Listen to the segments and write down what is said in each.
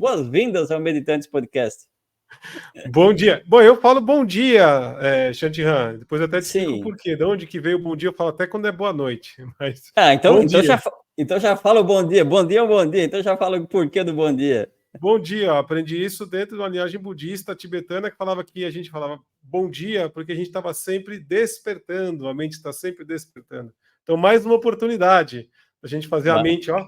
Boas-vindas ao Meditantes Podcast. Bom dia. Bom, eu falo bom dia, Shantihan. Depois eu até te explico o porquê. De onde que veio o bom dia, eu falo até quando é boa noite. Mas então já fala o bom dia. Bom dia é um bom dia. Então já fala o porquê do bom dia. Bom dia. Eu aprendi isso dentro de uma linhagem budista tibetana que falava que a gente falava bom dia porque a gente estava sempre despertando. A mente está sempre despertando. Então, mais uma oportunidade da gente fazer a mente, ó,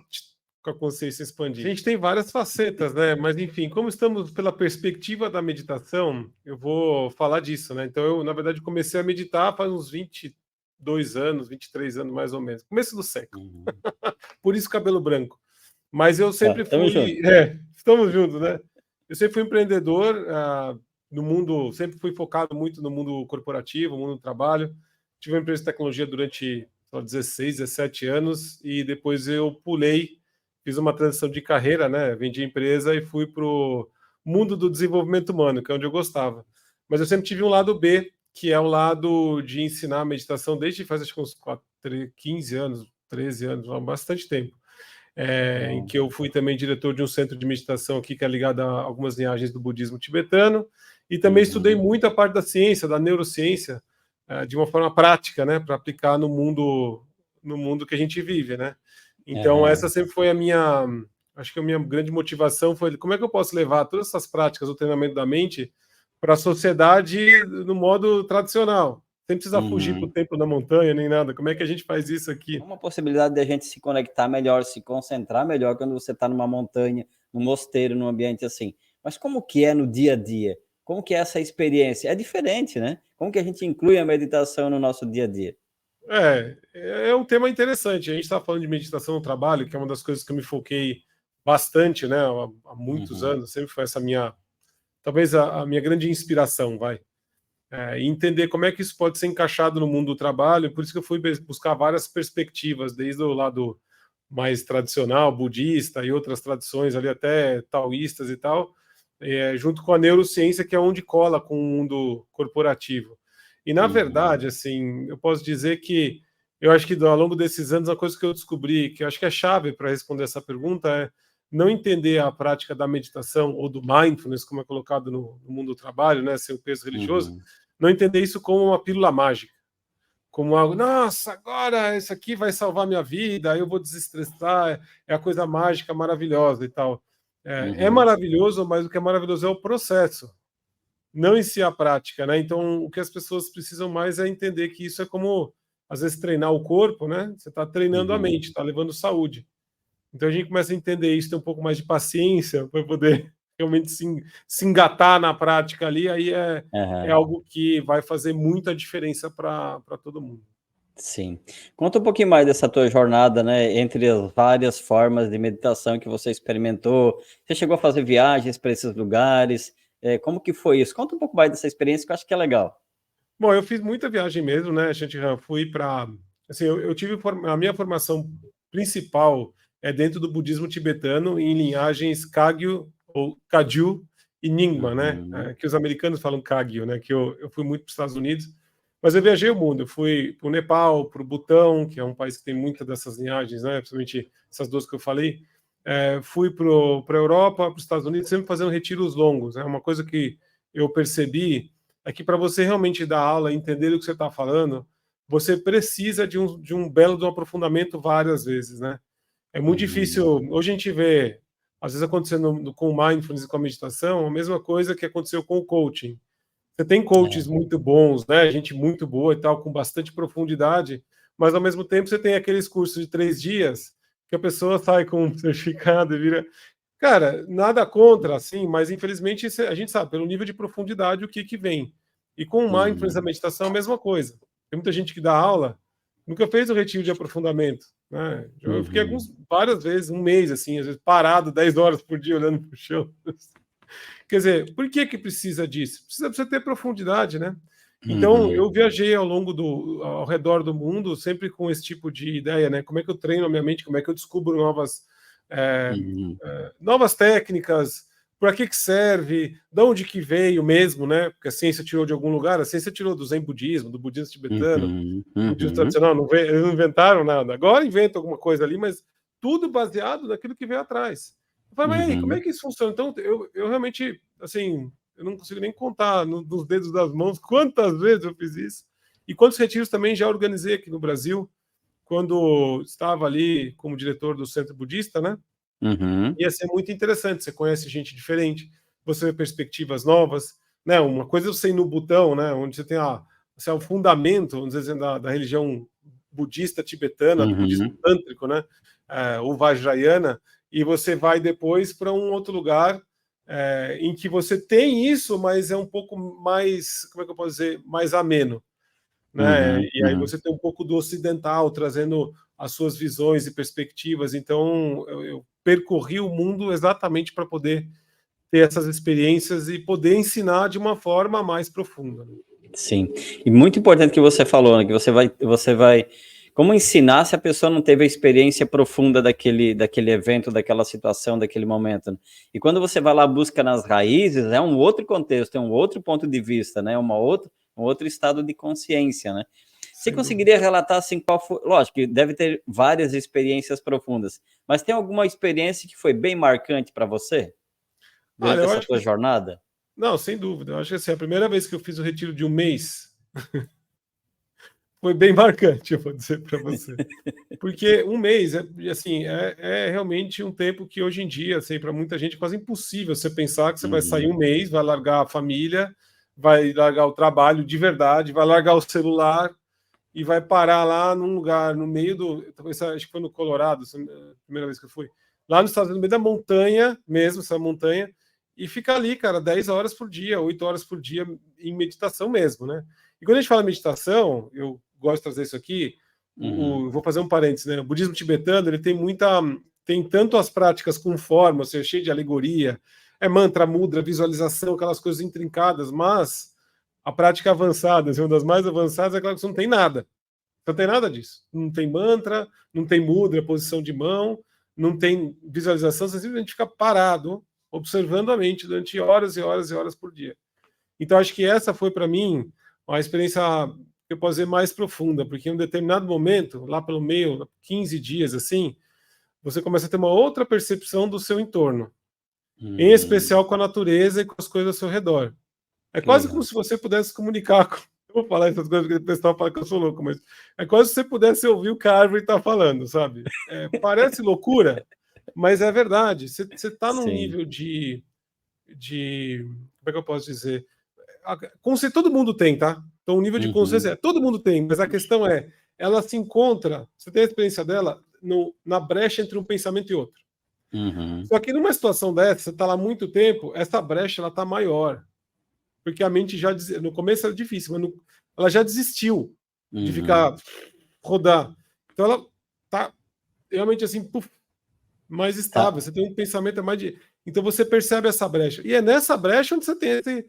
com a consciência expandir. A gente tem várias facetas, né? Mas, enfim, como estamos pela perspectiva da meditação, eu vou falar disso, né? Então, eu, na verdade, comecei a meditar faz uns 22 anos, 23 anos, mais ou menos. Começo do século. Por isso, cabelo branco. Mas eu sempre fui... estamos juntos, né? Eu sempre fui empreendedor no mundo... Sempre fui focado muito no mundo corporativo, no mundo do trabalho. Tive uma empresa de tecnologia durante 16, 17 anos e depois eu pulei. Fiz uma transição de carreira, né? Vendi a empresa e fui para o mundo do desenvolvimento humano, que é onde eu gostava. Mas eu sempre tive um lado B, que é o lado de ensinar meditação desde faz acho que uns 15 anos, 13 anos, há bastante tempo. Em que eu fui também diretor de um centro de meditação aqui, que é ligado a algumas linhagens do budismo tibetano. E também estudei muito a parte da ciência, da neurociência, de uma forma prática, né? Para aplicar no mundo que a gente vive, né? Então, essa sempre foi acho que a minha grande motivação foi como é que eu posso levar todas essas práticas do treinamento da mente para a sociedade no modo tradicional, sem precisar fugir para o templo da montanha, nem nada. Como é que a gente faz isso aqui? Uma possibilidade de a gente se conectar melhor, se concentrar melhor quando você está numa montanha, num mosteiro, num ambiente assim. Mas como que é no dia a dia? Como que é essa experiência? É diferente, né? Como que a gente inclui a meditação no nosso dia a dia? É um tema interessante. A gente está falando de meditação no trabalho, que é uma das coisas que eu me foquei bastante, né, há muitos anos. Sempre foi essa talvez a minha grande inspiração, e entender como é que isso pode ser encaixado no mundo do trabalho. Por isso que eu fui buscar várias perspectivas, desde o lado mais tradicional, budista e outras tradições ali, até taoístas e tal, junto com a neurociência, que é onde cola com o mundo corporativo. E, na verdade, assim, eu posso dizer que eu acho que ao longo desses anos, a coisa que eu descobri, que eu acho que é chave para responder essa pergunta, é não entender a prática da meditação ou do mindfulness, como é colocado no mundo do trabalho, né, sem o peso religioso, não entender isso como uma pílula mágica, como algo, nossa, agora isso aqui vai salvar minha vida, eu vou desestressar, é a coisa mágica, maravilhosa e tal. É maravilhoso, mas o que é maravilhoso é o processo, não em si a prática, né? Então, o que as pessoas precisam mais é entender que isso é como, às vezes, treinar o corpo, né? Você está treinando a mente, está levando saúde. Então, a gente começa a entender isso, ter um pouco mais de paciência para poder realmente se engatar na prática ali, aí é algo que vai fazer muita diferença para todo mundo. Sim. Conta um pouquinho mais dessa tua jornada, né, entre as várias formas de meditação que você experimentou. Você chegou a fazer viagens para esses lugares? Como que foi isso? Conta um pouco mais dessa experiência, que eu acho que é legal. Bom, eu fiz muita viagem mesmo, né, gente? Fui para... Assim, eu tive... A minha formação principal é dentro do budismo tibetano, em linhagens Kagyu, ou Kagyu e Nyingma, né? Que os americanos falam Kagyu, né? Que eu fui muito para os Estados Unidos, mas eu viajei o mundo. Eu fui para o Nepal, para o Butão, que é um país que tem muitas dessas linhagens, né? Principalmente essas duas que eu falei. Fui para a Europa, para os Estados Unidos, sempre fazendo retiros longos. É uma coisa que eu percebi é que para você realmente dar aula e entender o que você está falando, você precisa de um belo aprofundamento várias vezes, né? É muito difícil. Hoje a gente vê, às vezes, acontecendo com o mindfulness e com a meditação, a mesma coisa que aconteceu com o coaching. Você tem coaches muito bons, né? Gente muito boa e tal, com bastante profundidade, mas ao mesmo tempo você tem aqueles cursos de 3 dias que a pessoa sai com um certificado e vira. Cara, nada contra, assim, mas infelizmente a gente sabe, pelo nível de profundidade, o que vem. E com o mindfulness, a meditação é a mesma coisa. Tem muita gente que dá aula, nunca fez o retiro de aprofundamento, né? Eu fiquei várias vezes, um mês, assim, às vezes parado 10 horas por dia olhando para o chão. Quer dizer, por que precisa disso? Precisa você ter profundidade, né? Então, eu viajei ao redor do mundo, sempre com esse tipo de ideia, né? Como é que eu treino a minha mente, como é que eu descubro novas técnicas, para que serve, de onde que veio mesmo, né? Porque a ciência tirou de algum lugar, a ciência tirou do Zen budismo, do budismo tibetano, do budismo tradicional, eles não inventaram nada. Agora inventam alguma coisa ali, mas tudo baseado naquilo que veio atrás. Eu falei, mas aí, como é Uhum. que isso funciona? Então, eu realmente, assim, eu não consigo nem contar nos dedos das mãos quantas vezes eu fiz isso. E quantos retiros também já organizei aqui no Brasil, quando estava ali como diretor do Centro Budista, né? Uhum. Ia ser muito interessante. Você conhece gente diferente, você vê perspectivas novas, né? Uma coisa é você ir no Butão, né? Onde você tem assim, o fundamento, vamos dizer, assim, da religião budista tibetana, do budismo Uhum. tântrico, né? O Vajrayana, e você vai depois para um outro lugar em que você tem isso, mas é um pouco mais, como é que eu posso dizer, mais ameno, né? Uhum. E aí Uhum. você tem um pouco do ocidental trazendo as suas visões e perspectivas. Então eu percorri o mundo exatamente para poder ter essas experiências e poder ensinar de uma forma mais profunda. Sim. E muito importante que você falou, né, que você vai como ensinar se a pessoa não teve a experiência profunda daquele evento, daquela situação, daquele momento, né. E quando você vai lá, busca nas raízes, é um outro contexto, é um outro ponto de vista, né, um outro estado de consciência, né. Você Sem dúvida. conseguiria relatar, assim, qual foi lógico que deve ter várias experiências profundas, mas tem alguma experiência que foi bem marcante para você, Olha, durante eu essa acho que tua jornada? não, sem dúvida. Eu acho que assim, a primeira vez que eu fiz o retiro de um mês foi bem marcante, eu vou dizer para você. Porque um mês assim, é realmente um tempo que hoje em dia, assim, para muita gente é quase impossível você pensar que você vai sair Uhum. um mês, vai largar a família, vai largar o trabalho de verdade, vai largar o celular e vai parar lá num lugar no meio do. Talvez acho que foi no Colorado, a primeira vez que eu fui. Lá nos Estados Unidos, no meio da montanha mesmo, essa montanha, e ficar ali, cara, 10 horas por dia, 8 horas por dia em meditação mesmo, né? E quando a gente fala meditação, eu gosto de trazer isso aqui, Uhum. vou fazer um parênteses, né? O budismo tibetano, ele tem muita. Tem tanto as práticas com forma, ou seja, cheio de alegoria, é mantra, mudra, visualização, aquelas coisas intrincadas, mas a prática avançada, assim, uma das mais avançadas, é aquela que você não tem nada. Não tem nada disso. Não tem mantra, não tem mudra, posição de mão, não tem visualização, você simplesmente fica parado, observando a mente durante horas e horas e horas por dia. Então, acho que essa foi, para mim, uma experiência que eu posso dizer mais profunda, porque em um determinado momento, lá pelo meio, 15 dias assim, você começa a ter uma outra percepção do seu entorno, em Hum, especial com a natureza e com as coisas ao seu redor. É que quase como legal. se você pudesse se comunicar com. Eu vou falar essas coisas porque o pessoal fala que eu sou louco, mas é quase se você pudesse ouvir o que a árvore está falando, sabe? Parece loucura, mas é verdade. Você está num Sim. nível de. Como é que eu posso dizer? Consciência todo mundo tem, tá? Então, o nível de Uhum, consciência todo mundo tem, mas a questão é, ela se encontra, você tem a experiência dela na brecha entre um pensamento e outro. uhum, Só que numa situação dessa, você está lá há muito tempo, essa brecha ela está maior. Porque a mente já no começo era difícil, mas ela já desistiu de uhum. ficar rodar. Então ela tá realmente assim, puf, mais estável. Tá. Você tem um pensamento mais de. Então você percebe essa brecha. E é nessa brecha onde você tem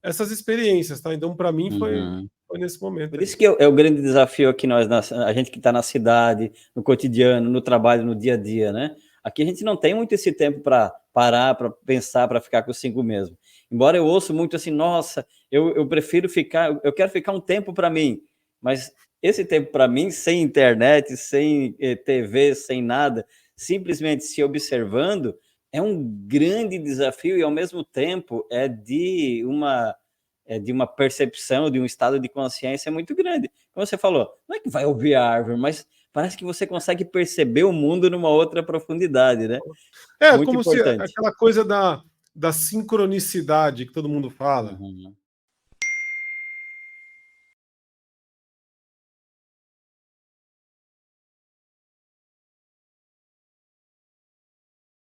essas experiências, tá? Então, para mim, Uhum. foi nesse momento Por aí. isso que é o grande desafio aqui nós, a gente que está na cidade, no cotidiano, no trabalho, no dia a dia, né? Aqui a gente não tem muito esse tempo para parar, para pensar, para ficar consigo mesmo. Embora eu ouço muito assim, nossa, eu prefiro ficar, eu quero ficar um tempo para mim, mas esse tempo para mim, sem internet, sem TV, sem nada, simplesmente se observando, é um grande desafio e ao mesmo tempo é de uma percepção, de um estado de consciência muito grande. Como você falou, não é que vai ouvir a árvore, mas parece que você consegue perceber o mundo numa outra profundidade, né? É Muito como se importante. aquela coisa da sincronicidade que todo mundo fala. Uhum.